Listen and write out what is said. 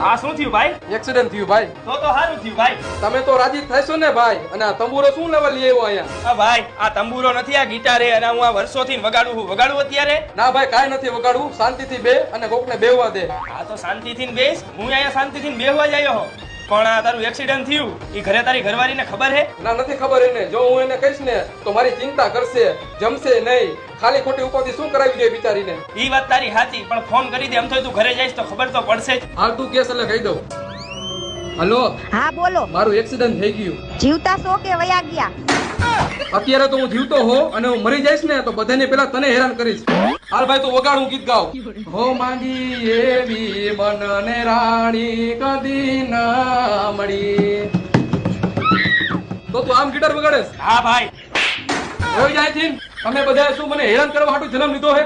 આ શું થયું ભાઈ? એક્સિડન્ટ થયું ભાઈ. તો સારું થયું ભાઈ. તમે તો રાજી થઈશો ને ભાઈ. અને આ તંબુરો શું લેવા લઈ આવ્યો અહીંયા? ભાઈ આ તંબુરો નથી, આ ગિટાર હે અને હું આ વર્ષોથી વગાડું છું. વગાડું અત્યારે? ના ભાઈ કાઈ નથી વગાડવું. શાંતિથી બે અને કોકને બેહવા દે. આ તો શાંતિથી બેસ. હું અહીંયા શાંતિથી બેહવા જ આવ્યો. પણ આ તારું એક્સિડન્ટ થયું એ ઘરે તારી ઘરવાળીને ખબર હે? ના નથી ખબર એને. જો હું એને કહીશ ને તો મારી ચિંતા કરશે, જમશે નહીં. ખાલી ખોટી ઉપાધિ શું કરાવી દે બિચારીને. ઈ વાત તારી સાચી, પણ ફોન કરી દે. એમ તો તું ઘરે જઈશ તો ખબર તો પડશે જ. હાલ તું કેસ એટલે કહી દઉં. હલો હા બોલો. મારું એક્સિડન્ટ થઈ ગયું. જીવતા છો કે વયા ગયા? અત્યારે તો હું જીવતો હો અને હું મરી જઈશ ને તો બધાને પેલા તને હેરાન કરીશ. હાલ ભાઈ તું વગાડ, હું ગીત ગાઉં. હો માંગી એવી મનને રાણી કદી ના મળી. તો તું આમ ગિટાર વગાડેસ? હા ભાઈ. જોઈ જાય છે તમે બધા શું મને હેરાન કરવા હાટુ જન્મ લીધો હે?